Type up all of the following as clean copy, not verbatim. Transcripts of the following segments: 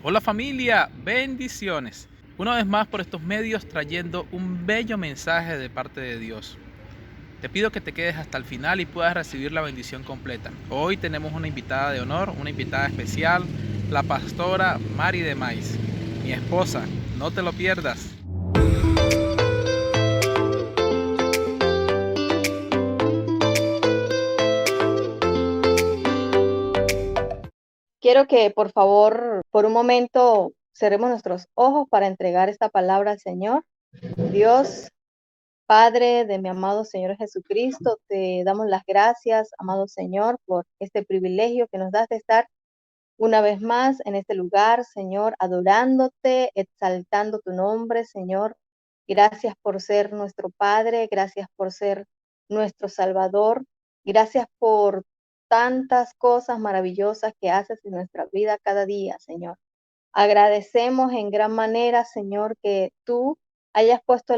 Hola familia, bendiciones. Una vez más por estos medios trayendo un bello mensaje de parte de Dios. Te pido que te quedes hasta el final y puedas recibir la bendición completa. Hoy tenemos una invitada de honor, una invitada especial, la pastora Mari de Maiz, mi esposa. No te lo pierdas. Quiero que por favor, por un momento, cerremos nuestros ojos para entregar esta palabra al Señor. Dios, Padre de mi amado Señor Jesucristo, te damos las gracias, amado Señor, por este privilegio que nos das de estar una vez más en este lugar, Señor, adorándote, exaltando tu nombre, Señor. Gracias por ser nuestro Padre, gracias por ser nuestro Salvador, gracias por tantas cosas maravillosas que haces en nuestra vida cada día, Señor. Agradecemos en gran manera, Señor, que tú hayas puesto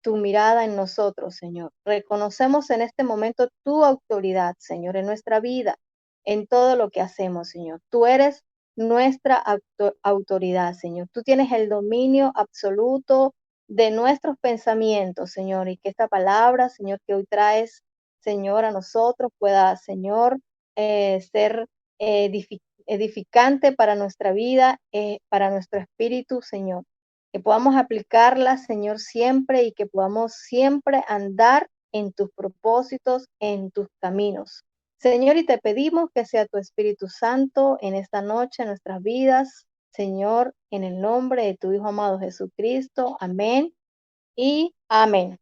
tu mirada en nosotros, Señor. Reconocemos en este momento tu autoridad, Señor, en nuestra vida, en todo lo que hacemos, Señor. Tú eres nuestra autoridad, Señor. Tú tienes el dominio absoluto de nuestros pensamientos, Señor, y que esta palabra, Señor, que hoy traes, Señor, a nosotros pueda, Señor, ser edificante para nuestra vida, para nuestro espíritu, Señor. Que podamos aplicarla, Señor, siempre y que podamos siempre andar en tus propósitos, en tus caminos. Señor, y te pedimos que sea tu Espíritu Santo en esta noche, en nuestras vidas, Señor, en el nombre de tu Hijo amado Jesucristo. Amén y amén.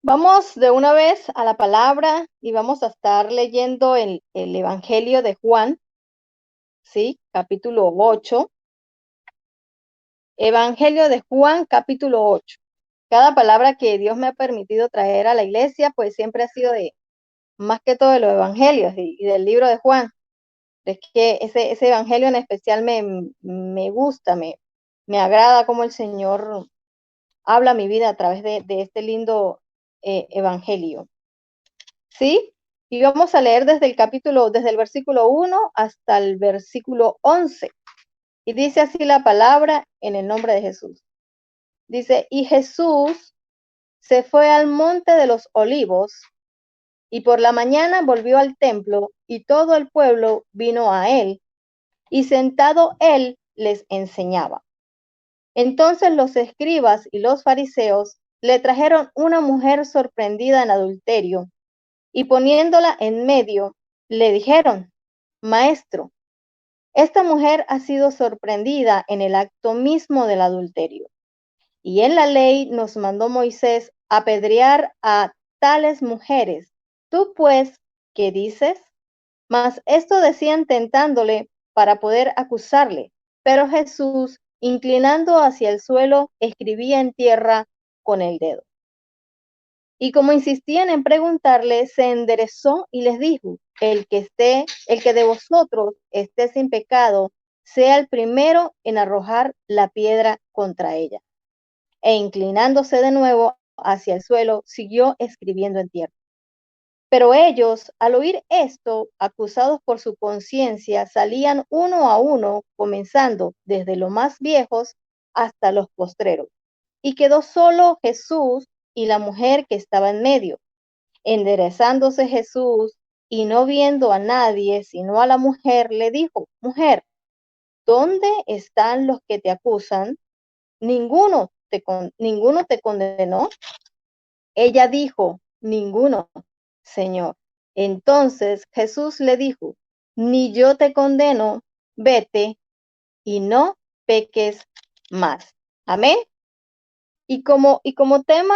Vamos de una vez a la palabra y vamos a estar leyendo el Evangelio de Juan, ¿sí? Capítulo 8. Evangelio de Juan, capítulo 8. Cada palabra que Dios me ha permitido traer a la iglesia, pues siempre ha sido de, más que todo de los evangelios y del libro de Juan. Es que ese evangelio en especial me gusta, me agrada cómo el Señor habla mi vida a través de este lindo evangelio. ¿Sí? Y vamos a leer desde el versículo 1 hasta el versículo 11. Y dice así la palabra en el nombre de Jesús. Dice, y Jesús se fue al monte de los olivos y por la mañana volvió al templo y todo el pueblo vino a él y sentado él les enseñaba. Entonces los escribas y los fariseos le trajeron una mujer sorprendida en adulterio y poniéndola en medio le dijeron, Maestro, esta mujer ha sido sorprendida en el acto mismo del adulterio. Y en la ley nos mandó Moisés apedrear a tales mujeres. Tú pues, ¿qué dices? Mas esto decían tentándole para poder acusarle. Pero Jesús, inclinando hacia el suelo, escribía en tierra con el dedo. Y como insistían en preguntarle, se enderezó y les dijo, el que de vosotros esté sin pecado, sea el primero en arrojar la piedra contra ella. E inclinándose de nuevo hacia el suelo, siguió escribiendo en tierra. Pero ellos, al oír esto, acusados por su conciencia, salían uno a uno, comenzando desde los más viejos hasta los postreros. Y quedó solo Jesús y la mujer que estaba en medio. Enderezándose Jesús y no viendo a nadie sino a la mujer, le dijo, Mujer, ¿dónde están los que te acusan? ¿Ninguno te condenó? Ella dijo, ninguno, Señor. Entonces Jesús le dijo, ni yo te condeno, vete y no peques más. Amén. Y como tema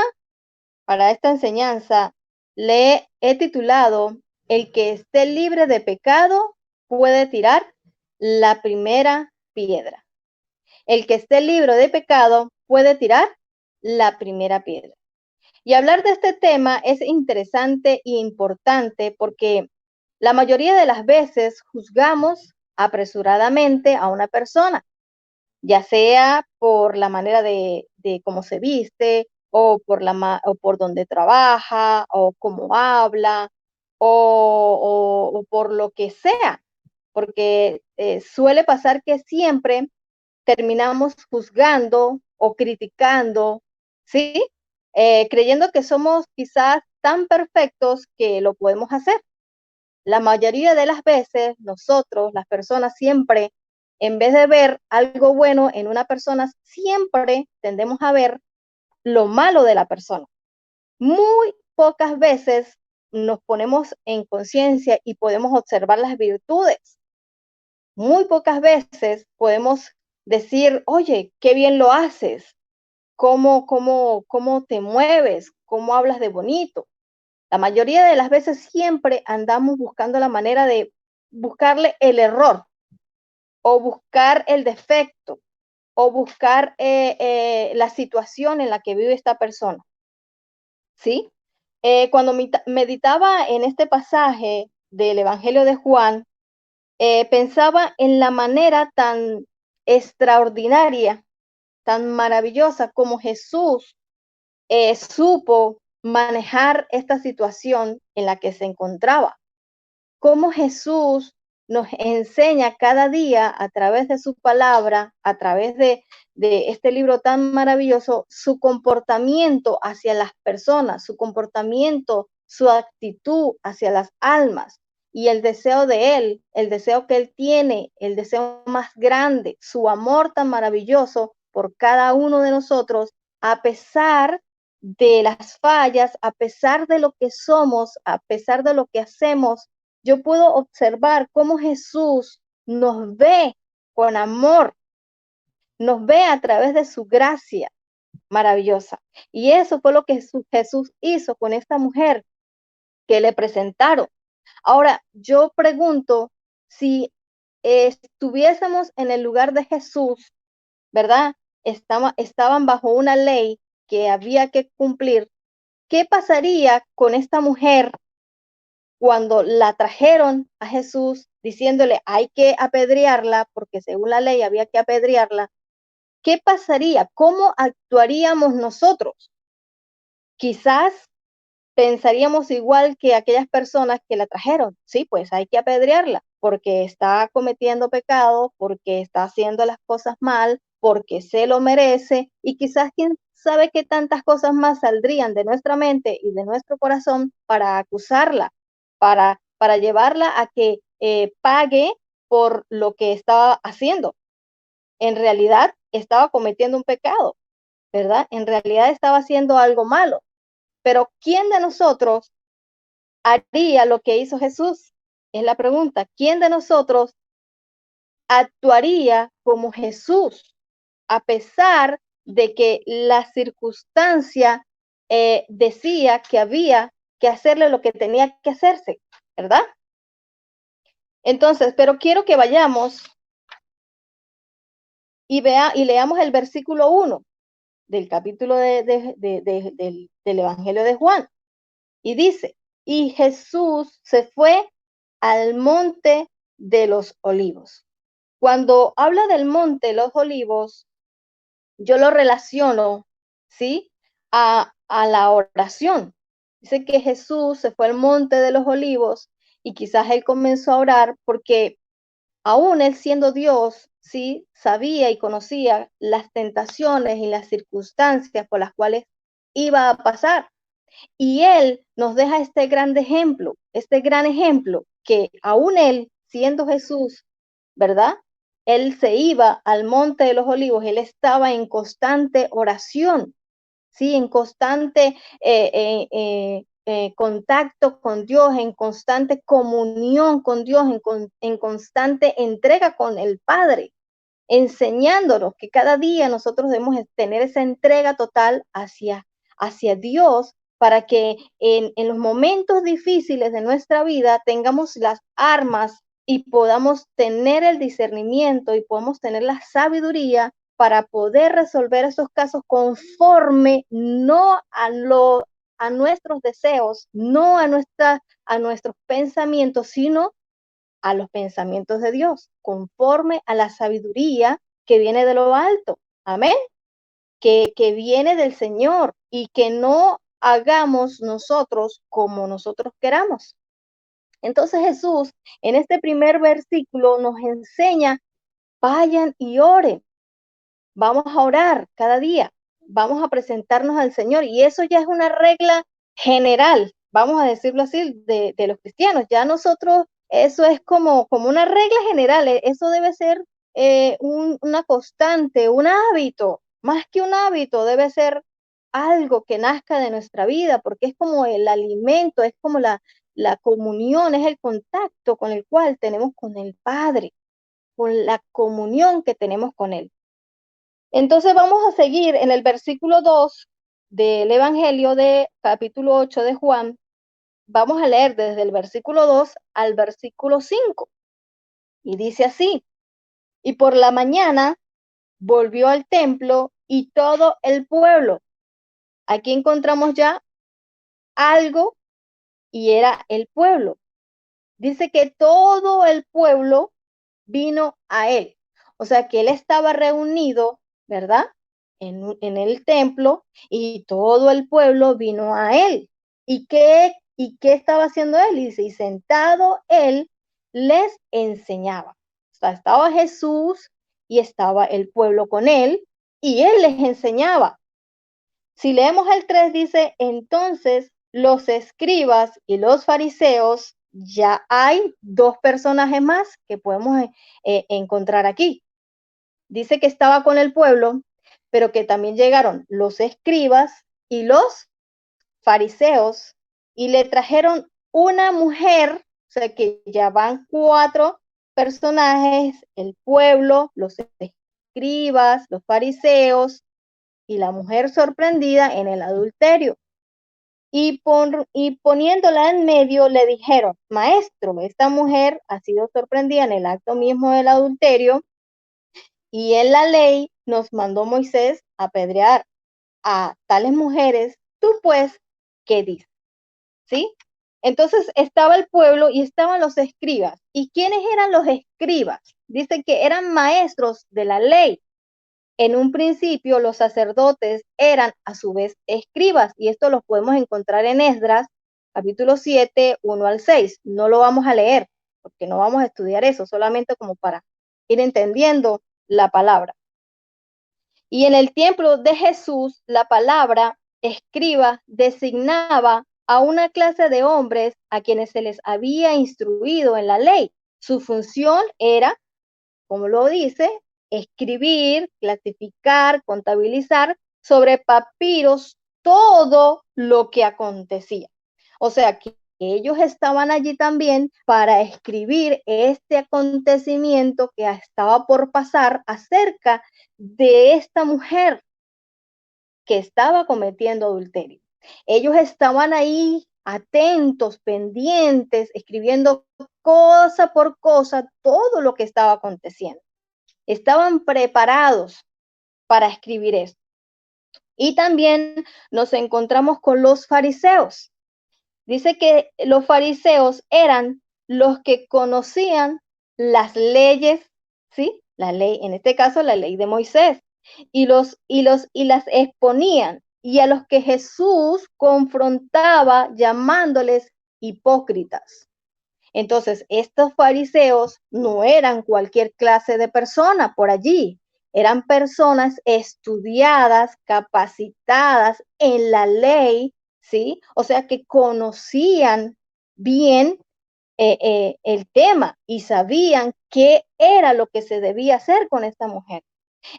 para esta enseñanza, le he titulado, El que esté libre de pecado puede tirar la primera piedra. El que esté libre de pecado puede tirar la primera piedra. Y hablar de este tema es interesante e importante porque la mayoría de las veces juzgamos apresuradamente a una persona, ya sea por la manera de cómo se viste, o por donde trabaja, o cómo habla, o por lo que sea, porque suele pasar que siempre terminamos juzgando o criticando, ¿sí? Creyendo que somos quizás tan perfectos que lo podemos hacer. La mayoría de las veces, nosotros, las personas, siempre, en vez de ver algo bueno en una persona, siempre tendemos a ver lo malo de la persona. Muy pocas veces nos ponemos en conciencia y podemos observar las virtudes. Muy pocas veces podemos decir, oye, qué bien lo haces, cómo te mueves, cómo hablas de bonito. La mayoría de las veces siempre andamos buscando la manera de buscarle el error o buscar el defecto o buscar la situación en la que vive esta persona. ¿Sí? Cuando meditaba en este pasaje del Evangelio de Juan, pensaba en la manera tan extraordinaria, tan maravillosa como Jesús supo manejar esta situación en la que se encontraba. Cómo Jesús nos enseña cada día a través de su palabra, a través de este libro tan maravilloso, su comportamiento hacia las personas, su comportamiento, su actitud hacia las almas y el deseo de Él, el deseo que Él tiene, el deseo más grande, su amor tan maravilloso por cada uno de nosotros, a pesar de las fallas, a pesar de lo que somos, a pesar de lo que hacemos. Yo puedo observar cómo Jesús nos ve con amor, nos ve a través de su gracia maravillosa. Y eso fue lo que Jesús hizo con esta mujer que le presentaron. Ahora, yo pregunto, si estuviésemos en el lugar de Jesús, ¿verdad? Estaban bajo una ley que había que cumplir. ¿Qué pasaría con esta mujer cuando la trajeron a Jesús diciéndole hay que apedrearla, porque según la ley había que apedrearla? ¿Qué pasaría? ¿Cómo actuaríamos nosotros? Quizás pensaríamos igual que aquellas personas que la trajeron. Sí, pues hay que apedrearla porque está cometiendo pecado, porque está haciendo las cosas mal, porque se lo merece, y quizás quién sabe qué tantas cosas más saldrían de nuestra mente y de nuestro corazón para acusarla, para llevarla a que pague por lo que estaba haciendo. En realidad estaba cometiendo un pecado, ¿verdad? En realidad estaba haciendo algo malo. Pero ¿quién de nosotros haría lo que hizo Jesús? Es la pregunta. ¿Quién de nosotros actuaría como Jesús a pesar de que la circunstancia decía que había que hacerle lo que tenía que hacerse, ¿verdad? Entonces, pero quiero que vayamos y leamos el versículo 1 del capítulo del Evangelio de Juan. Y dice, y Jesús se fue al monte de los olivos. Cuando habla del monte de los olivos, yo lo relaciono, ¿sí? A la oración. Dice que Jesús se fue al monte de los olivos y quizás él comenzó a orar porque aún él siendo Dios, sí, sabía y conocía las tentaciones y las circunstancias por las cuales iba a pasar. Y él nos deja este gran ejemplo que aún él, siendo Jesús, ¿verdad? Él se iba al monte de los olivos, él estaba en constante oración, ¿sí? En constante contacto con Dios, en constante comunión con Dios, en constante entrega con el Padre, enseñándonos que cada día nosotros debemos tener esa entrega total hacia Dios para que en los momentos difíciles de nuestra vida tengamos las armas y podamos tener el discernimiento y podamos tener la sabiduría para poder resolver esos casos conforme no a nuestros deseos, no a nuestros pensamientos, sino a los pensamientos de Dios, conforme a la sabiduría que viene de lo alto. Amén. Que viene del Señor y que no hagamos nosotros como nosotros queramos. Entonces Jesús en este primer versículo nos enseña, vayan y oren. vamos a orar cada día, vamos a presentarnos al Señor y eso ya es una regla general, vamos a decirlo así, de los cristianos. Ya nosotros, eso es como una regla general, eso debe ser una constante, un hábito, más que un hábito, debe ser algo que nazca de nuestra vida, porque es como el alimento, es como la comunión, es el contacto con el cual tenemos con el Padre, con la comunión que tenemos con Él. Entonces vamos a seguir en el versículo 2 del Evangelio de capítulo 8 de Juan. Vamos a leer desde el versículo 2 al versículo 5. Y dice así, y por la mañana volvió al templo y todo el pueblo. Aquí encontramos ya algo y era el pueblo. Dice que todo el pueblo vino a él. O sea que él estaba reunido, ¿verdad? En el templo y todo el pueblo vino a él. ¿Y qué estaba haciendo él? Y dice, y sentado él les enseñaba. O sea, estaba Jesús y estaba el pueblo con él y él les enseñaba. Si leemos el 3 dice, entonces los escribas y los fariseos, ya hay dos personajes más que podemos encontrar aquí. Dice que estaba con el pueblo, pero que también llegaron los escribas y los fariseos y le trajeron una mujer, o sea que ya van cuatro personajes, el pueblo, los escribas, los fariseos y la mujer sorprendida en el adulterio. Y poniéndola en medio le dijeron, maestro, esta mujer ha sido sorprendida en el acto mismo del adulterio y en la ley nos mandó Moisés apedrear a tales mujeres. Tú pues, ¿qué dices? ¿Sí? Entonces estaba el pueblo y estaban los escribas. ¿Y quiénes eran los escribas? Dice que eran maestros de la ley. En un principio los sacerdotes eran a su vez escribas y esto lo podemos encontrar en Esdras, capítulo 7, 1 al 6. No lo vamos a leer porque no vamos a estudiar eso, solamente como para ir entendiendo la palabra. Y en el tiempo de Jesús, la palabra escriba designaba a una clase de hombres a quienes se les había instruido en la ley. Su función era, como lo dice, escribir, clasificar, contabilizar sobre papiros todo lo que acontecía. O sea, que ellos estaban allí también para escribir este acontecimiento que estaba por pasar acerca de esta mujer que estaba cometiendo adulterio. Ellos estaban ahí atentos, pendientes, escribiendo cosa por cosa todo lo que estaba aconteciendo. Estaban preparados para escribir esto. Y también nos encontramos con los fariseos. Dice que los fariseos eran los que conocían las leyes, ¿sí? La ley, en este caso la ley de Moisés, y las exponían, y a los que Jesús confrontaba llamándoles hipócritas. Entonces, estos fariseos no eran cualquier clase de persona por allí, eran personas estudiadas, capacitadas en la ley, ¿sí? O sea, que conocían bien el tema y sabían qué era lo que se debía hacer con esta mujer.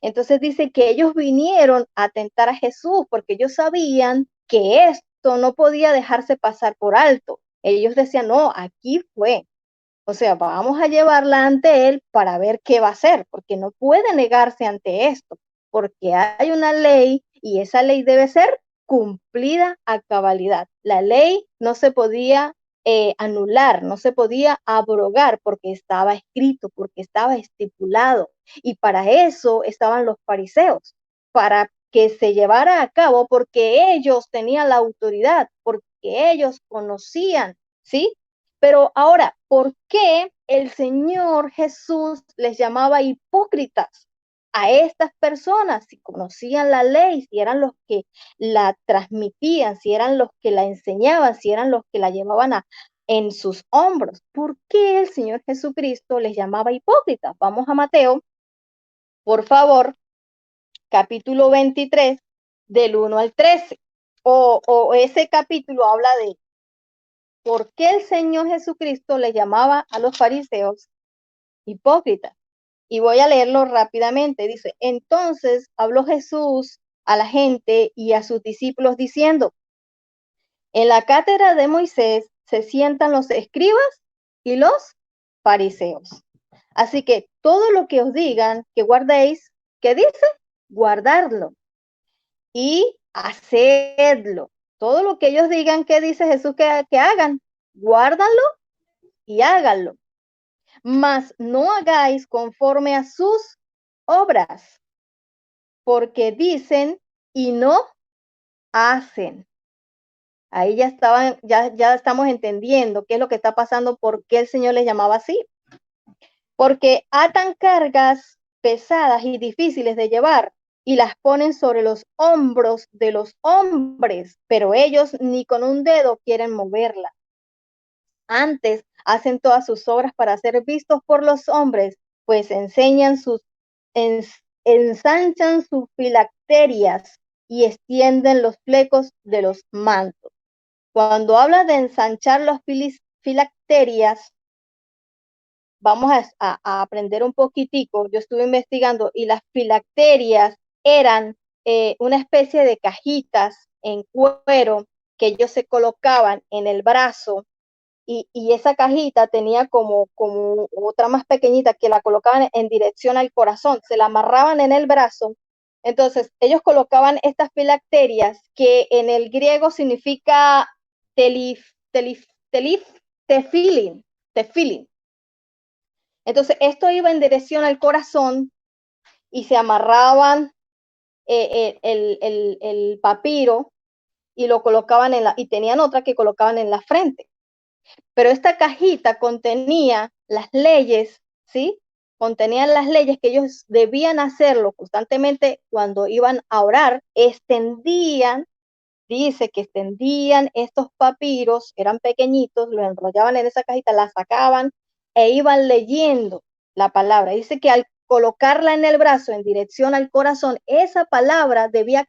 Entonces dice que ellos vinieron a tentar a Jesús porque ellos sabían que esto no podía dejarse pasar por alto. Ellos decían, no, aquí fue. O sea, vamos a llevarla ante él para ver qué va a hacer, porque no puede negarse ante esto, porque hay una ley y esa ley debe ser cumplida a cabalidad. La ley no se podía anular, no se podía abrogar porque estaba escrito, porque estaba estipulado. Y para eso estaban los fariseos, para que se llevara a cabo, porque ellos tenían la autoridad, porque ellos conocían, ¿sí? Pero ahora, ¿por qué el Señor Jesús les llamaba hipócritas a estas personas? Si conocían la ley, si eran los que la transmitían, si eran los que la enseñaban, si eran los que la llevaban en sus hombros. ¿Por qué el Señor Jesucristo les llamaba hipócritas? Vamos a Mateo, por favor, capítulo 23, del 1 al 13. O ese capítulo habla de por qué el Señor Jesucristo le llamaba a los fariseos hipócritas. Y voy a leerlo rápidamente. Dice, entonces habló Jesús a la gente y a sus discípulos diciendo, en la cátedra de Moisés se sientan los escribas y los fariseos. Así que todo lo que os digan que guardéis, ¿qué dice? Guardarlo y hacedlo. Todo lo que ellos digan, ¿qué dice Jesús que hagan? Guárdanlo y háganlo. Mas no hagáis conforme a sus obras, porque dicen y no hacen. Ahí ya estamos entendiendo qué es lo que está pasando, por qué el Señor les llamaba así. Porque atan cargas pesadas y difíciles de llevar y las ponen sobre los hombros de los hombres, pero ellos ni con un dedo quieren moverla. Antes hacen todas sus obras para ser vistos por los hombres, pues ensanchan sus filacterias y extienden los flecos de los mantos. Cuando habla de ensanchar las filacterias, vamos a aprender un poquitico. Yo estuve investigando y las filacterias eran una especie de cajitas en cuero que ellos se colocaban en el brazo y esa cajita tenía como otra más pequeñita que la colocaban en dirección al corazón, se la amarraban en el brazo. Entonces, ellos colocaban estas filacterias que en el griego significa tefilin. Entonces, esto iba en dirección al corazón y se amarraban el papiro y lo colocaban y tenían otra que colocaban en la frente. Pero esta cajita contenía las leyes, ¿sí? Contenían las leyes que ellos debían hacerlo constantemente cuando iban a orar, dice que extendían estos papiros, eran pequeñitos, los enrollaban en esa cajita, la sacaban e iban leyendo la palabra. Dice que al colocarla en el brazo en dirección al corazón, esa palabra debía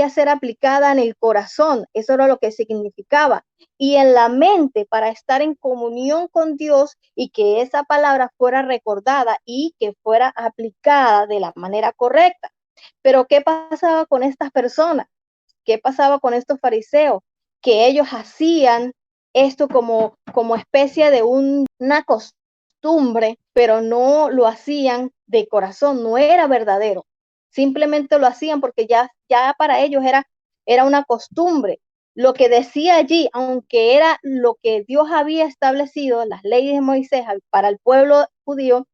ser aplicada en el corazón, eso era lo que significaba, y en la mente para estar en comunión con Dios y que esa palabra fuera recordada y que fuera aplicada de la manera correcta. Pero ¿qué pasaba con estas personas? ¿Qué pasaba con estos fariseos? Que ellos hacían esto como especie de una costumbre, pero no lo hacían de corazón, no era verdadero. Simplemente lo hacían porque ya para ellos era una costumbre. Lo que decía allí, aunque era lo que Dios había establecido, las leyes de Moisés para el pueblo judío,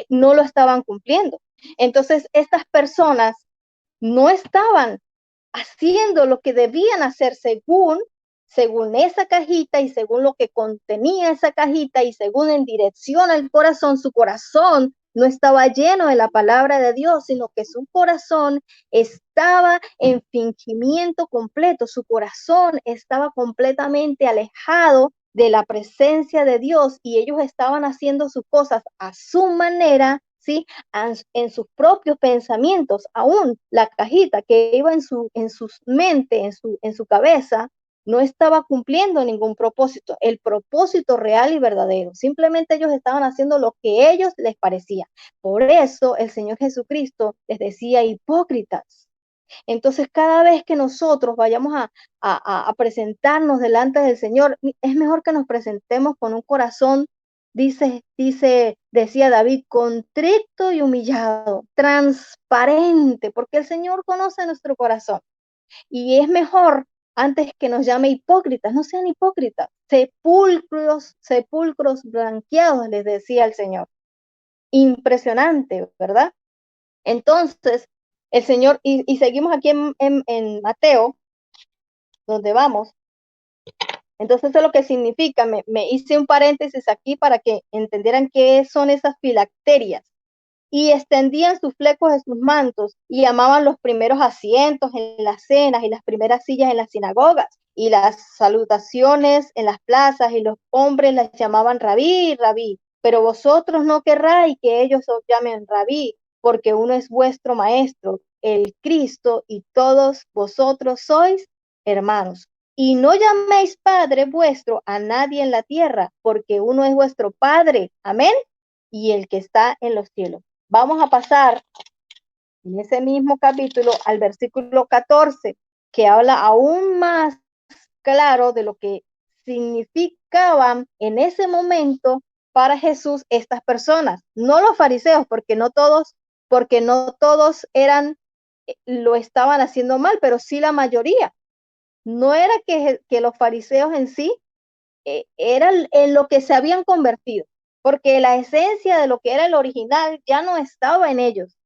no lo estaban cumpliendo. Entonces, estas personas no estaban haciendo lo que debían hacer según esa cajita y según lo que contenía esa cajita y según en dirección al corazón. Su corazón no estaba lleno de la palabra de Dios, sino que su corazón estaba en fingimiento completo. Su corazón estaba completamente alejado de la presencia de Dios y ellos estaban haciendo sus cosas a su manera, ¿sí? En sus propios pensamientos. Aún la cajita que iba en su mente, en su cabeza, no estaba cumpliendo ningún propósito, el propósito real y verdadero. Simplemente ellos estaban haciendo lo que a ellos les parecía. Por eso el Señor Jesucristo les decía hipócritas. Entonces, cada vez que nosotros vayamos a presentarnos delante del Señor, es mejor que nos presentemos con un corazón, decía David, contrito y humillado, transparente, porque el Señor conoce nuestro corazón. Y es mejor, antes que nos llame hipócritas, no sean hipócritas, sepulcros blanqueados, les decía el Señor. Impresionante, ¿verdad? Entonces, el Señor, y seguimos aquí en Mateo, donde vamos. Entonces, eso es lo que significa. Me hice un paréntesis aquí para que entendieran qué son esas filacterias. Y extendían sus flecos de sus mantos y llamaban los primeros asientos en las cenas y las primeras sillas en las sinagogas y las salutaciones en las plazas, y los hombres las llamaban rabí, rabí. Pero vosotros no querráis que ellos os llamen rabí, porque uno es vuestro maestro, el Cristo, y todos vosotros sois hermanos. Y no llaméis Padre vuestro a nadie en la tierra, porque uno es vuestro Padre, amén, y el que está en los cielos. Vamos a pasar en ese mismo capítulo al versículo 14, que habla aún más claro de lo que significaban en ese momento para Jesús estas personas, no los fariseos, porque no todos lo estaban haciendo mal, pero sí la mayoría. No era que los fariseos en sí eran en lo que se habían convertido, porque la esencia de lo que era el original ya no estaba en ellos,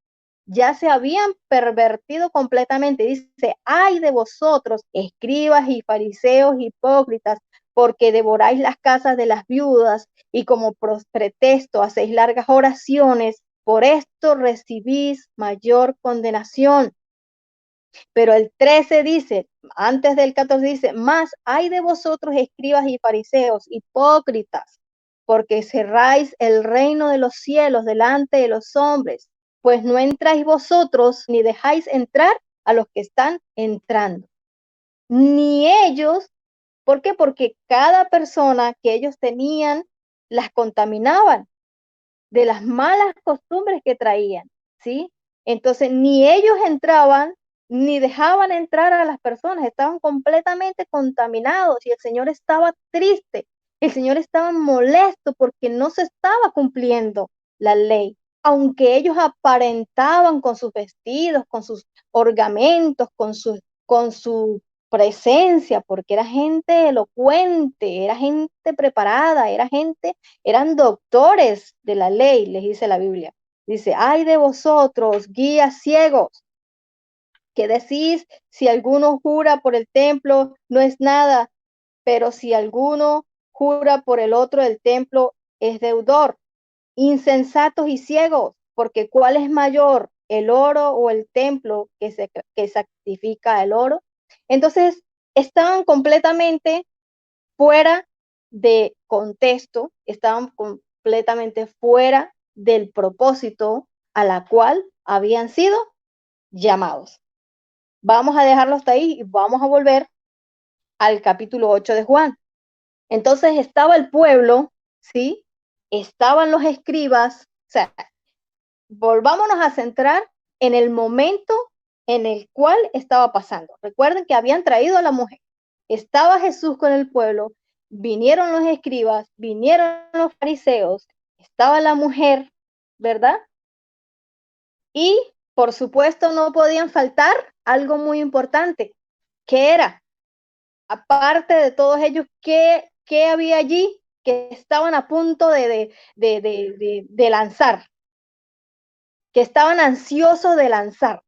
ya se habían pervertido completamente. Dice, ay de vosotros, escribas y fariseos hipócritas, porque devoráis las casas de las viudas y como pretexto hacéis largas oraciones, por esto recibís mayor condenación. Pero el 13 dice, antes del 14 dice, más hay de vosotros escribas y fariseos hipócritas, porque cerráis el reino de los cielos delante de los hombres, pues no entráis vosotros ni dejáis entrar a los que están entrando. Ni ellos, ¿por qué? Porque cada persona que ellos tenían las contaminaban de las malas costumbres que traían, ¿sí? Entonces, ni ellos entraban, ni dejaban entrar a las personas, estaban completamente contaminados y el Señor estaba triste, el Señor estaba molesto porque no se estaba cumpliendo la ley, aunque ellos aparentaban con sus vestidos, con sus ornamentos, con su presencia, porque era gente elocuente, era gente preparada, eran doctores de la ley, les dice la Biblia. Dice, ay de vosotros, guías ciegos, que decís, si alguno jura por el templo, no es nada, pero si alguno jura por el otro del templo, es deudor. Insensatos y ciegos, porque ¿cuál es mayor, el oro o el templo que sacrifica el oro? Entonces, estaban completamente fuera de contexto, estaban completamente fuera del propósito a la cual habían sido llamados. Vamos a dejarlo hasta ahí y vamos a volver al capítulo 8 de Juan. Entonces estaba el pueblo, ¿sí? Estaban los escribas, o sea, volvámonos a centrar en el momento en el cual estaba pasando. Recuerden que habían traído a la mujer. Estaba Jesús con el pueblo, vinieron los escribas, vinieron los fariseos, estaba la mujer, ¿verdad? Y por supuesto no podían faltar algo muy importante, que era, aparte de todos ellos, ¿qué había allí que estaban a punto de lanzar? Que estaban ansiosos de lanzar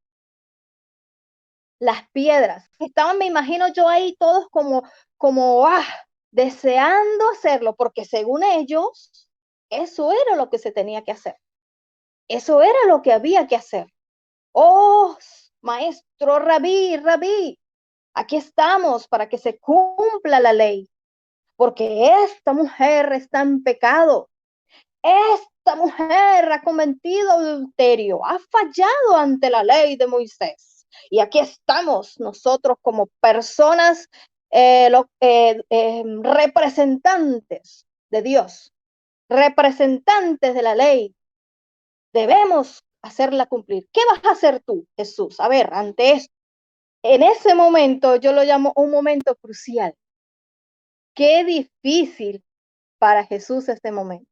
las piedras. Estaban, me imagino yo ahí todos como deseando hacerlo, porque según ellos, eso era lo que se tenía que hacer. Eso era lo que había que hacer. Oh, maestro, rabí, aquí estamos para que se cumpla la ley, porque esta mujer está en pecado. Esta mujer ha cometido adulterio, ha fallado ante la ley de Moisés. Y aquí estamos nosotros como personas representantes de Dios, representantes de la ley. Debemos hacerla cumplir. ¿Qué vas a hacer tú, Jesús? A ver, ante esto. En ese momento yo lo llamo un momento crucial. Qué difícil para Jesús este momento.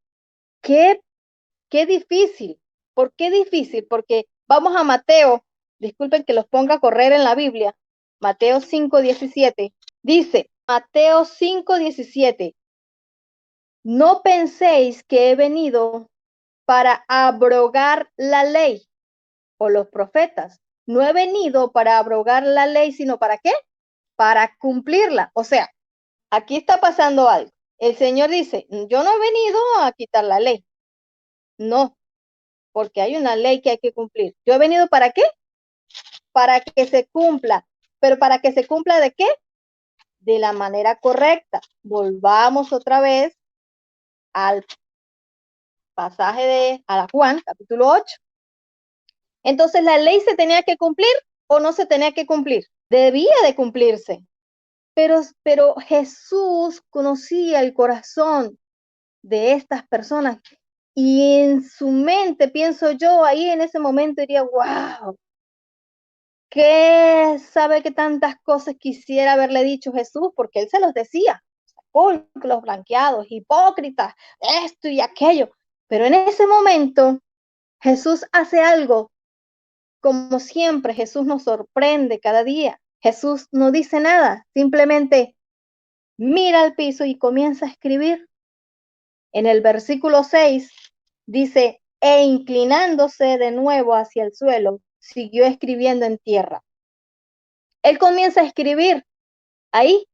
Qué difícil. ¿Por qué difícil? Porque vamos a Mateo, disculpen que los ponga a correr en la Biblia, Mateo 5:17. Dice, Mateo 5:17, no penséis que he venido para abrogar la ley o los profetas. No he venido para abrogar la ley, sino ¿para qué? Para cumplirla. O sea, aquí está pasando algo. El Señor dice, yo no he venido a quitar la ley. No, porque hay una ley que hay que cumplir. ¿Yo he venido para qué? Para que se cumpla. ¿Pero para que se cumpla de qué? De la manera correcta. Volvamos otra vez al pasaje a la Juan, capítulo 8. Entonces, ¿la ley se tenía que cumplir o no se tenía que cumplir? Debía de cumplirse. Pero Jesús conocía el corazón de estas personas y en su mente, pienso yo, ahí en ese momento diría, wow, ¿qué sabe que tantas cosas quisiera haberle dicho Jesús? Porque él se los decía, sepulcros blanqueados, hipócritas, esto y aquello. Pero en ese momento Jesús hace algo, como siempre, Jesús nos sorprende cada día. Jesús no dice nada, simplemente mira al piso y comienza a escribir. En el versículo 6 dice, e inclinándose de nuevo hacia el suelo, siguió escribiendo en tierra. Él comienza a escribir ahí.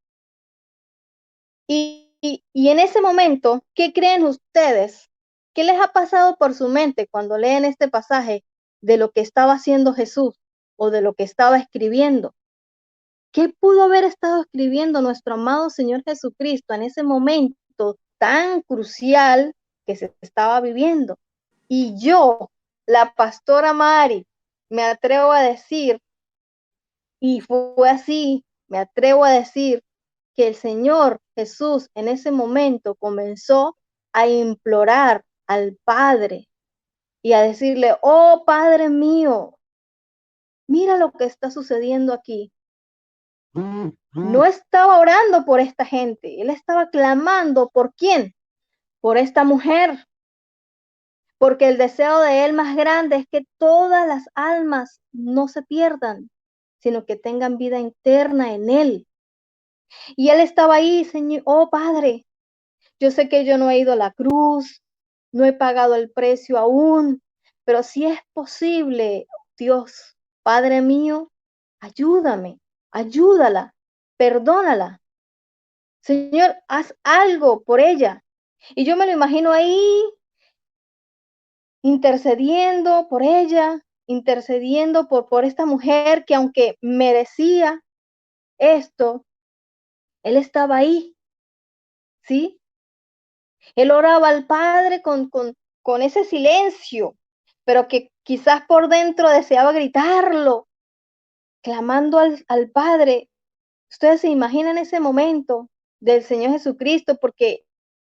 Y en ese momento, ¿qué creen ustedes? ¿Qué les ha pasado por su mente cuando leen este pasaje de lo que estaba haciendo Jesús o de lo que estaba escribiendo? ¿Qué pudo haber estado escribiendo nuestro amado Señor Jesucristo en ese momento tan crucial que se estaba viviendo? Y yo, la pastora Mari, me atrevo a decir, y fue así, me atrevo a decir que el Señor Jesús en ese momento comenzó a implorar al Padre y a decirle, oh Padre mío, mira lo que está sucediendo aquí. No estaba orando por esta gente, él estaba clamando ¿por quién? Por esta mujer, porque el deseo de él más grande es que todas las almas no se pierdan, sino que tengan vida eterna en él. Y él estaba ahí, Señor, oh Padre, yo sé que yo no he ido a la cruz, no he pagado el precio aún, pero si es posible, Dios, Padre mío, ayúdame, ayúdala, perdónala. Señor, haz algo por ella. Y yo me lo imagino ahí intercediendo por ella, intercediendo por esta mujer que aunque merecía esto, él estaba ahí, ¿sí? Él oraba al Padre con ese silencio, pero que quizás por dentro deseaba gritarlo, clamando al Padre. Ustedes se imaginan ese momento del Señor Jesucristo, porque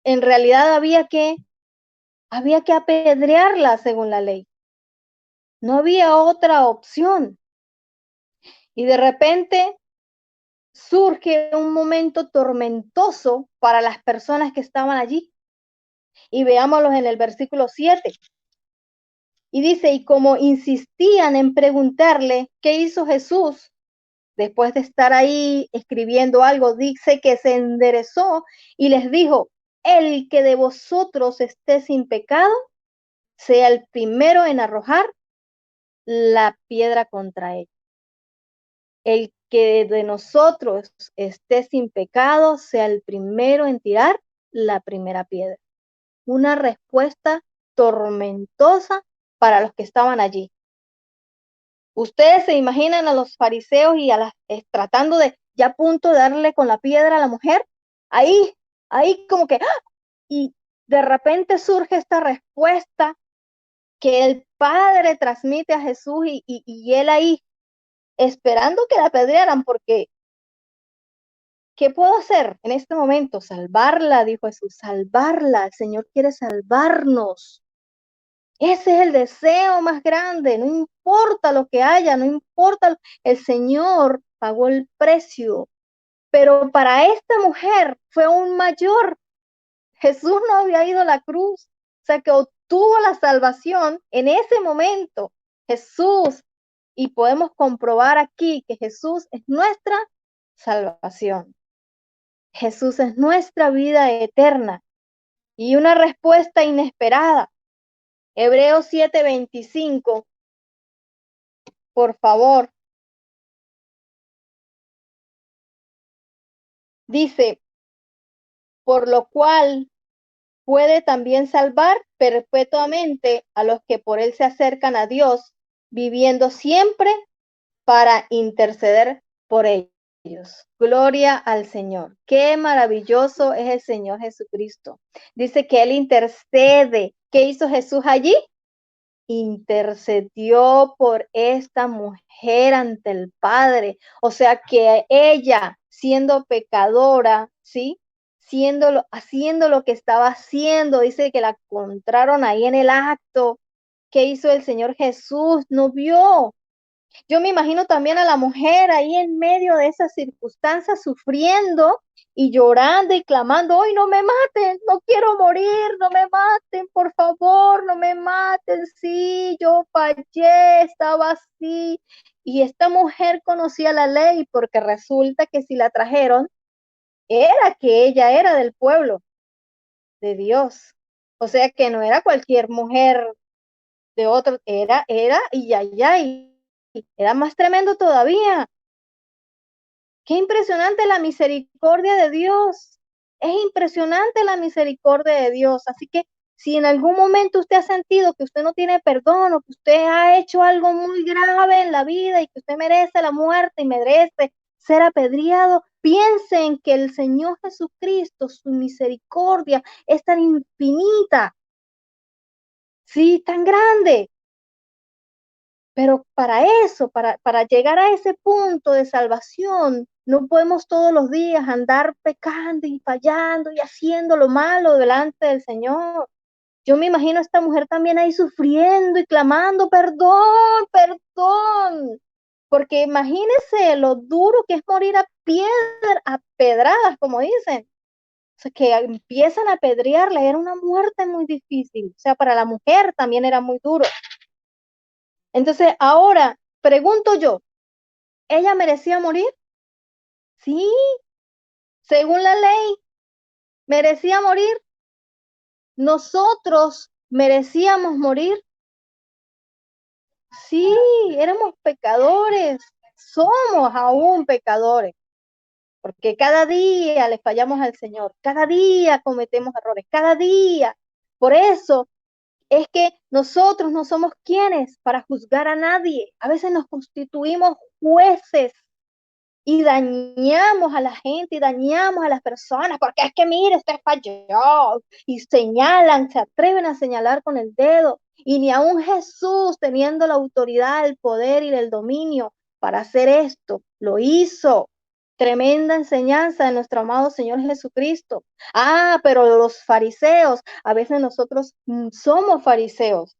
en realidad había que apedrearla según la ley. No había otra opción. Y de repente surge un momento tormentoso para las personas que estaban allí. Y veámoslos en el versículo 7. Y dice, y como insistían en preguntarle qué hizo Jesús, después de estar ahí escribiendo algo, dice que se enderezó y les dijo, el que de vosotros esté sin pecado, sea el primero en arrojar la piedra contra él. El que de nosotros esté sin pecado, sea el primero en tirar la primera piedra. Una respuesta tormentosa para los que estaban allí. Ustedes se imaginan a los fariseos y tratando de, ya a punto de darle con la piedra a la mujer, ahí como que, y de repente surge esta respuesta que el Padre transmite a Jesús y él ahí esperando que la apedrearan, porque ¿qué puedo hacer en este momento? Salvarla, dijo Jesús, salvarla. El Señor quiere salvarnos. Ese es el deseo más grande. No importa lo que haya, no importa. El Señor pagó el precio. Pero para esta mujer fue aún mayor. Jesús no había ido a la cruz. O sea, que obtuvo la salvación en ese momento. Jesús. Y podemos comprobar aquí que Jesús es nuestra salvación. Jesús es nuestra vida eterna. Y una respuesta inesperada. Hebreos 7:25, por favor. Dice, por lo cual puede también salvar perpetuamente a los que por él se acercan a Dios, viviendo siempre para interceder por ellos. Gloria al Señor. Qué maravilloso es el Señor Jesucristo. Dice que él intercede. ¿Qué hizo Jesús allí? intercedió por esta mujer ante el Padre. O sea que ella, siendo pecadora, ¿sí? Haciendo lo que estaba haciendo, dice que la encontraron ahí en el acto. ¿Qué hizo el Señor Jesús? No vio. Yo me imagino también a la mujer ahí en medio de esas circunstancias sufriendo y llorando y clamando, ¡ay, no me maten! No quiero morir, no me maten, por favor, no me maten. Sí, yo fallé, estaba así. Y esta mujer conocía la ley porque resulta que si la trajeron, era que ella era del pueblo de Dios. O sea que no era cualquier mujer de otro, y era más tremendo todavía. Qué impresionante la misericordia de Dios. Es impresionante la misericordia de Dios. Así que si en algún momento usted ha sentido que usted no tiene perdón o que usted ha hecho algo muy grave en la vida y que usted merece la muerte y merece ser apedreado, piense en que el Señor Jesucristo, su misericordia es tan infinita, sí, tan grande. Pero para eso, para llegar a ese punto de salvación, no podemos todos los días andar pecando y fallando y haciendo lo malo delante del Señor. Yo me imagino a esta mujer también ahí sufriendo y clamando, perdón, perdón. Porque imagínese lo duro que es morir a pedradas, como dicen. O sea, que empiezan a apedrearla, era una muerte muy difícil. O sea, para la mujer también era muy duro. Entonces, ahora pregunto yo, ¿ella merecía morir? Sí, según la ley, merecía morir. Nosotros merecíamos morir. Sí, éramos pecadores, somos aún pecadores, porque cada día le fallamos al Señor, cada día cometemos errores, cada día. Por eso es que nosotros no somos quienes para juzgar a nadie. A veces nos constituimos jueces y dañamos a la gente y dañamos a las personas, porque es que mire, usted falló, y señalan, se atreven a señalar con el dedo, y ni aun Jesús, teniendo la autoridad, el poder y el dominio para hacer esto, lo hizo. Tremenda enseñanza de nuestro amado Señor Jesucristo. Pero los fariseos, a veces nosotros somos fariseos,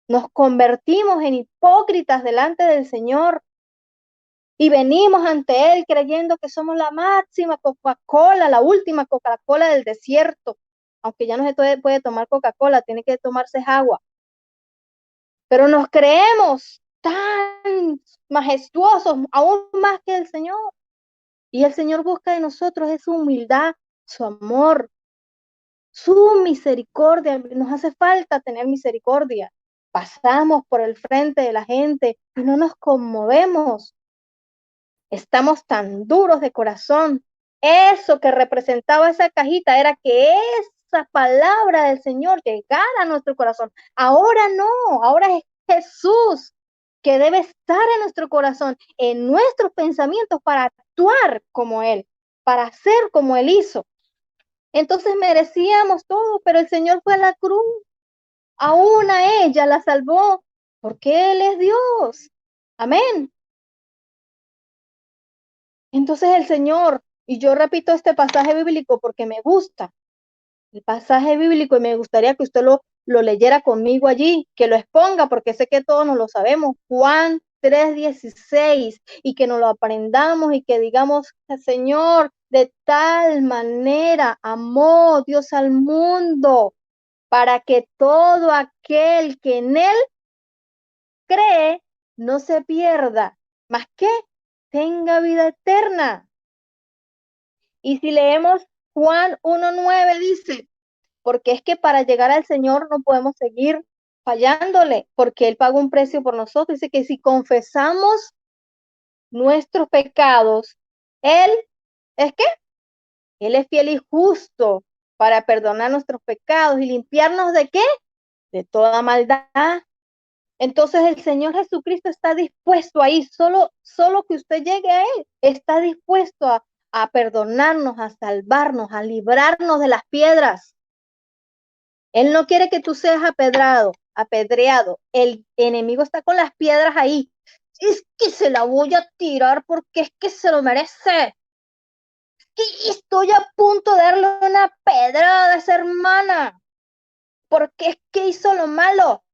nos convertimos en hipócritas delante del Señor y venimos ante Él creyendo que somos la máxima Coca-Cola, la última Coca-Cola del desierto. Aunque ya no se puede tomar Coca-Cola, tiene que tomarse agua. Pero nos creemos tan majestuosos, aún más que el Señor. Y el Señor busca de nosotros es su humildad, su amor, su misericordia. Nos hace falta tener misericordia. Pasamos por el frente de la gente y no nos conmovemos. Estamos tan duros de corazón. Eso que representaba esa cajita era que esa palabra del Señor llegara a nuestro corazón. Ahora no, ahora es Jesús que debe estar en nuestro corazón, en nuestros pensamientos para actuar como Él, para hacer como Él hizo. Entonces merecíamos todo, pero el Señor fue a la cruz. Aún a ella la salvó, porque Él es Dios. Amén. Entonces el Señor, y yo repito este pasaje bíblico porque me gusta, el pasaje bíblico, y me gustaría que usted lo leyera conmigo allí, que lo exponga, porque sé que todos nos lo sabemos, Juan 3:16, y que nos lo aprendamos y que digamos, Señor, de tal manera amó Dios al mundo, para que todo aquel que en Él cree no se pierda, más que tenga vida eterna. Y si leemos Juan 1:9 dice, porque es que para llegar al Señor no podemos seguir fallándole, porque Él pagó un precio por nosotros. Dice que si confesamos nuestros pecados, Él es que Él es fiel y justo para perdonar nuestros pecados y limpiarnos de qué? De toda maldad. Entonces el Señor Jesucristo está dispuesto ahí, solo que usted llegue a Él, está dispuesto a perdonarnos, a salvarnos, a librarnos de las piedras. Él no quiere que tú seas apedrado. apedreado. El enemigo está con las piedras ahí. Es que se la voy a tirar porque es que se lo merece. Y estoy a punto de darle una pedrada a esa hermana. Porque es que hizo lo malo.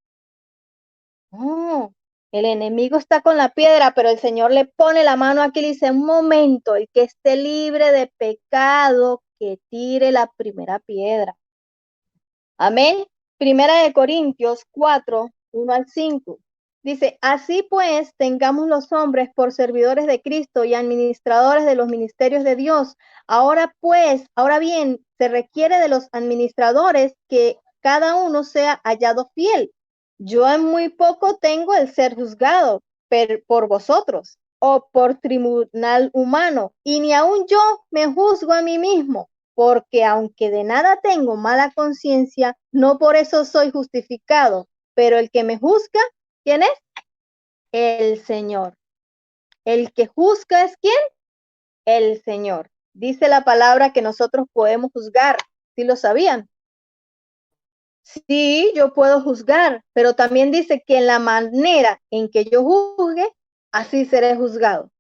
No, el enemigo está con la piedra, pero el Señor le pone la mano aquí y le dice, un momento, el que esté libre de pecado, que tire la primera piedra. Amén. Primera de Corintios 4, 1 al 5. Dice, así pues, tengamos los hombres por servidores de Cristo y administradores de los ministerios de Dios. Ahora bien, se requiere de los administradores que cada uno sea hallado fiel. Yo en muy poco tengo el ser juzgado por vosotros o por tribunal humano, y ni aun yo me juzgo a mí mismo, porque aunque de nada tengo mala conciencia, no por eso soy justificado, pero el que me juzga, ¿quién es? El Señor. El que juzga es ¿quién? El Señor. Dice la palabra que nosotros podemos juzgar. ¿Sí lo sabían? Sí, yo puedo juzgar, pero también dice que en la manera en que yo juzgue, así seré juzgado.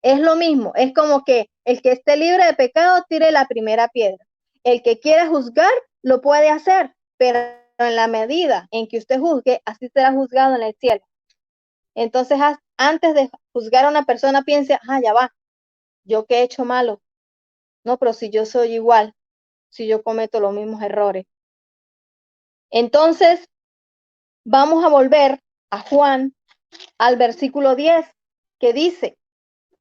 Es lo mismo, es como que el que esté libre de pecado tire la primera piedra. El que quiera juzgar lo puede hacer, pero en la medida en que usted juzgue, así será juzgado en el cielo. Entonces, antes de juzgar a una persona, piense, ya va, yo que he hecho malo. No, pero si yo soy igual, si yo cometo los mismos errores. Entonces, vamos a volver a Juan, al versículo 10, que dice,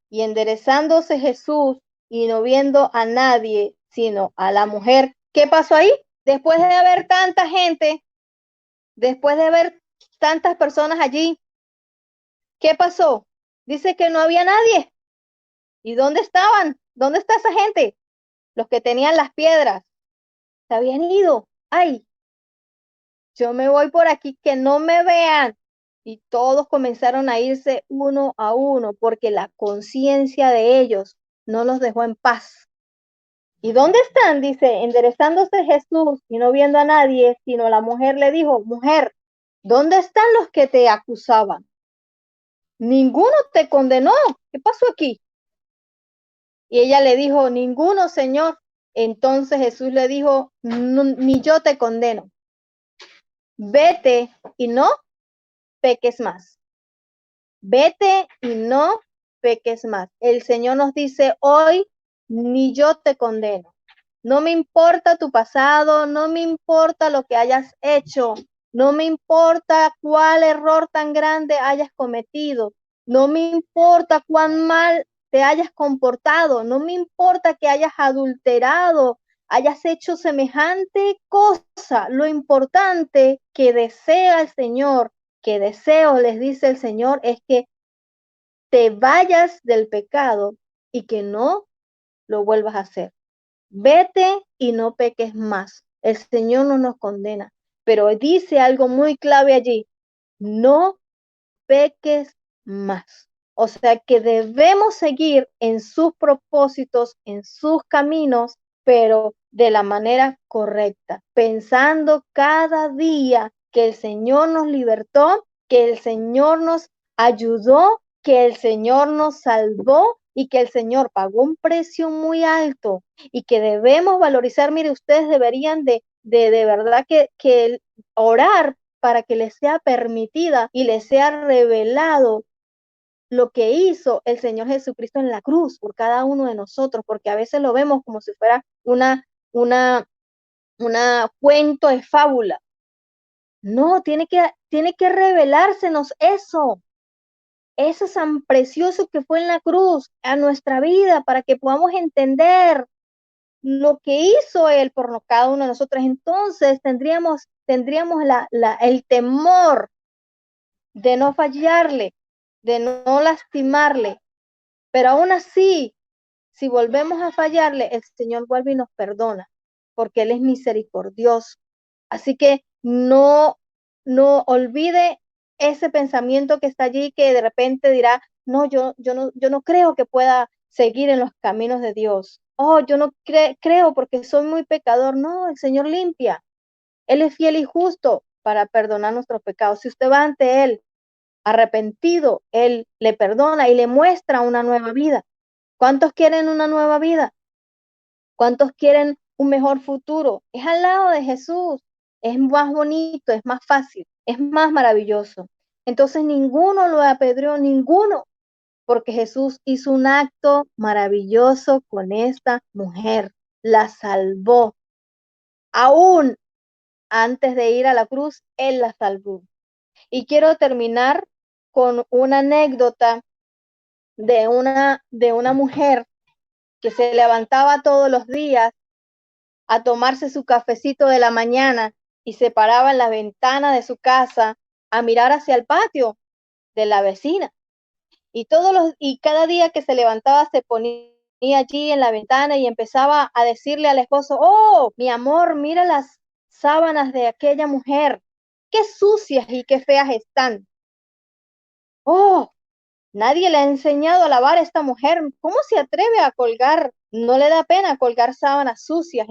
y enderezándose Jesús y no viendo a nadie, sino a la mujer. ¿Qué pasó ahí? Después de haber tanta gente, después de haber tantas personas allí, ¿qué pasó? Dice que no había nadie. ¿Y dónde estaban? ¿Dónde está esa gente? Los que tenían las piedras. Se habían ido. Ay, yo me voy por aquí, que no me vean. Y todos comenzaron a irse uno a uno porque la conciencia de ellos no los dejó en paz. ¿Y dónde están? Dice, enderezándose Jesús y no viendo a nadie, sino la mujer le dijo, mujer, ¿dónde están los que te acusaban? Ninguno te condenó. ¿Qué pasó aquí? Y ella le dijo, ninguno, Señor. Entonces Jesús le dijo, ni yo te condeno. Vete y no peques más. Vete y no peques más. El Señor nos dice hoy, ni yo te condeno. No me importa tu pasado, no me importa lo que hayas hecho, no me importa cuál error tan grande hayas cometido, no me importa cuán mal te hayas comportado, no me importa que hayas adulterado, hayas hecho semejante cosa. Lo importante que desea el Señor, que deseo, les dice el Señor, es que te vayas del pecado y que no lo vuelvas a hacer. Vete y no peques más. El Señor no nos condena, pero dice algo muy clave allí. No peques más. O sea que debemos seguir en sus propósitos, en sus caminos, pero de la manera correcta, pensando cada día que el Señor nos libertó, que el Señor nos ayudó, que el Señor nos salvó y que el Señor pagó un precio muy alto y que debemos valorizar. Mire, ustedes deberían de verdad que orar para que les sea permitida y les sea revelado lo que hizo el Señor Jesucristo en la cruz por cada uno de nosotros, porque a veces lo vemos como si fuera una cuento de fábula. No, tiene que revelársenos eso tan precioso que fue en la cruz a nuestra vida, para que podamos entender lo que hizo Él por cada uno de nosotros. Entonces tendríamos el temor de no fallarle, de no lastimarle, pero aún así, si volvemos a fallarle, el Señor vuelve y nos perdona, porque Él es misericordioso. Así que no olvide ese pensamiento que está allí, que de repente dirá, no, yo no creo que pueda seguir en los caminos de Dios. Oh, yo no creo porque soy muy pecador. No, el Señor limpia. Él es fiel y justo. para perdonar nuestros pecados. Si usted va ante Él arrepentido, Él le perdona y le muestra una nueva vida. ¿Cuántos quieren una nueva vida? ¿Cuántos quieren un mejor futuro? Es al lado de Jesús. Es más bonito, es más fácil, es más maravilloso. Entonces ninguno lo apedreó, ninguno, porque Jesús hizo un acto maravilloso con esta mujer. La salvó. Aún antes de ir a la cruz, Él la salvó. Y quiero terminar con una anécdota de una mujer que se levantaba todos los días a tomarse su cafecito de la mañana y se paraba en la ventana de su casa a mirar hacia el patio de la vecina. Y cada día que se levantaba se ponía allí en la ventana y empezaba a decirle al esposo: oh, mi amor, mira las sábanas de aquella mujer, qué sucias y qué feas están. Oh, nadie le ha enseñado a lavar a esta mujer. ¿Cómo se atreve a colgar? No le da pena colgar sábanas sucias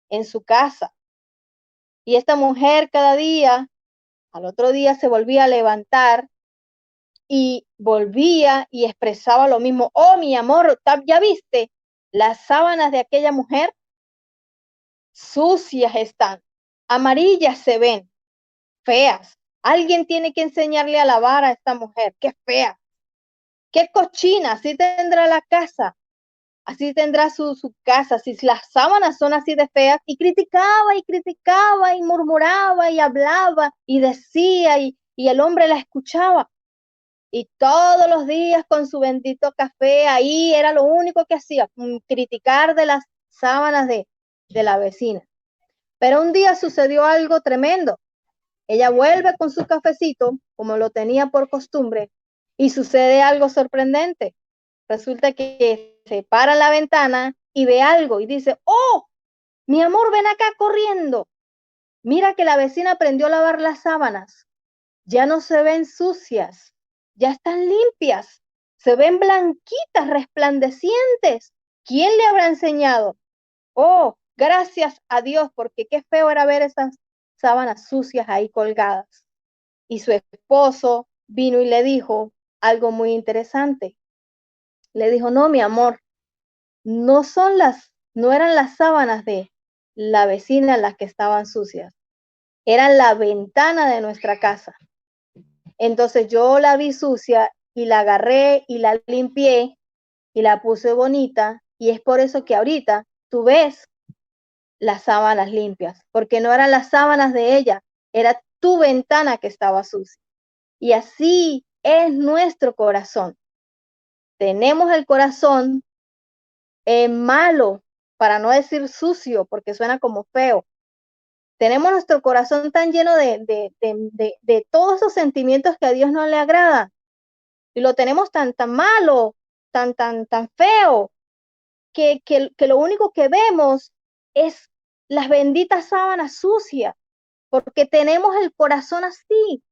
en su casa. Y esta mujer cada día, al otro día se volvía a levantar y volvía y expresaba lo mismo. Oh, mi amor, ¿ya viste? Las sábanas de aquella mujer sucias están, amarillas se ven, feas. Alguien tiene que enseñarle a lavar a esta mujer. Qué fea, qué cochina, así tendrá la casa. Así tendrá su casa, si las sábanas son así de feas. Y criticaba y murmuraba y hablaba y decía y el hombre la escuchaba. Y todos los días con su bendito café, ahí era lo único que hacía, criticar de las sábanas de la vecina. Pero un día sucedió algo tremendo. Ella vuelve con su cafecito, como lo tenía por costumbre, y sucede algo sorprendente. Resulta que se para en la ventana y ve algo y dice: oh, mi amor, ven acá corriendo. Mira que la vecina aprendió a lavar las sábanas. Ya no se ven sucias, ya están limpias, se ven blanquitas, resplandecientes. ¿Quién le habrá enseñado? Oh, gracias a Dios, porque qué feo era ver esas sábanas sucias ahí colgadas. Y su esposo vino y le dijo algo muy interesante. Le dijo: no, mi amor, no eran las sábanas de la vecina las que estaban sucias, eran la ventana de nuestra casa. Entonces yo la vi sucia y la agarré y la limpié y la puse bonita, y es por eso que ahorita tú ves las sábanas limpias, porque no eran las sábanas de ella, era tu ventana que estaba sucia. Y así es nuestro corazón. Tenemos el corazón malo, para no decir sucio, porque suena como feo. Tenemos nuestro corazón tan lleno de todos esos sentimientos que a Dios no le agrada. Y lo tenemos tan malo, tan feo, que lo único que vemos es las benditas sábanas sucias, porque tenemos el corazón así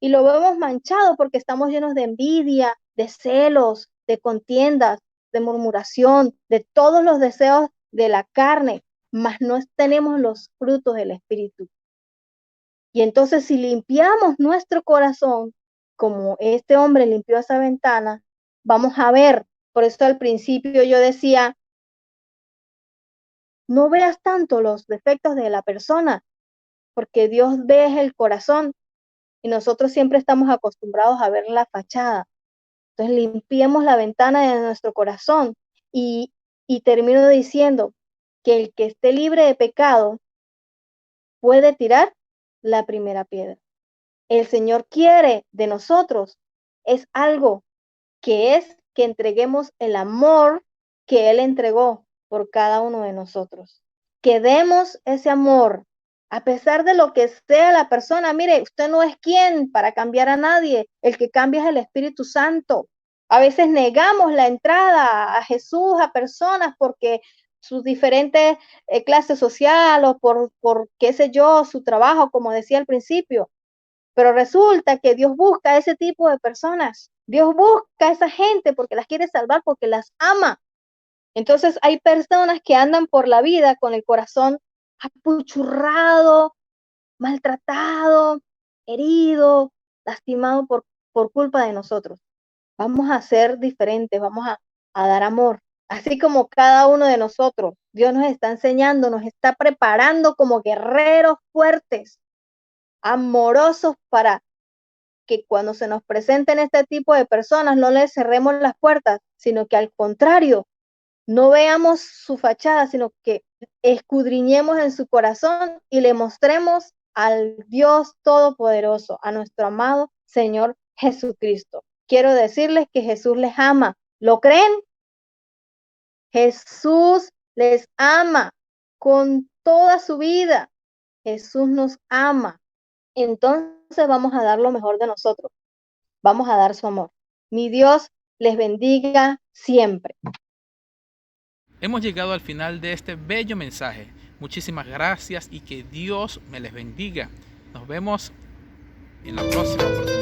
y lo vemos manchado porque estamos llenos de envidia, de celos, de contiendas, de murmuración, de todos los deseos de la carne, mas no tenemos los frutos del Espíritu. Y entonces si limpiamos nuestro corazón, como este hombre limpió esa ventana, vamos a ver. Por eso al principio yo decía: no veas tanto los defectos de la persona, porque Dios ve el corazón y nosotros siempre estamos acostumbrados a ver la fachada. Entonces limpiemos la ventana de nuestro corazón y termino diciendo que el que esté libre de pecado puede tirar la primera piedra. El Señor quiere de nosotros es algo que es que entreguemos el amor que Él entregó por cada uno de nosotros. Que demos ese amor a pesar de lo que sea la persona. Mire, usted no es quien para cambiar a nadie. El que cambia es el Espíritu Santo. A veces negamos la entrada a Jesús a personas porque sus diferentes clases sociales o por qué sé yo, su trabajo, como decía al principio. Pero resulta que Dios busca ese tipo de personas. Dios busca a esa gente porque las quiere salvar, porque las ama. Entonces hay personas que andan por la vida con el corazón apuchurrado, maltratado, herido, lastimado por culpa de nosotros. Vamos a ser diferentes, vamos a dar amor. Así como cada uno de nosotros, Dios nos está enseñando, nos está preparando como guerreros fuertes, amorosos, para que cuando se nos presenten este tipo de personas no les cerremos las puertas, sino que al contrario, no veamos su fachada, sino que escudriñemos en su corazón y le mostremos al Dios Todopoderoso, a nuestro amado Señor Jesucristo. Quiero decirles que Jesús les ama. ¿Lo creen? Jesús les ama con toda su vida. Jesús nos ama. Entonces vamos a dar lo mejor de nosotros. Vamos a dar su amor. Mi Dios les bendiga siempre. Hemos llegado al final de este bello mensaje. Muchísimas gracias y que Dios me les bendiga. Nos vemos en la próxima oportunidad.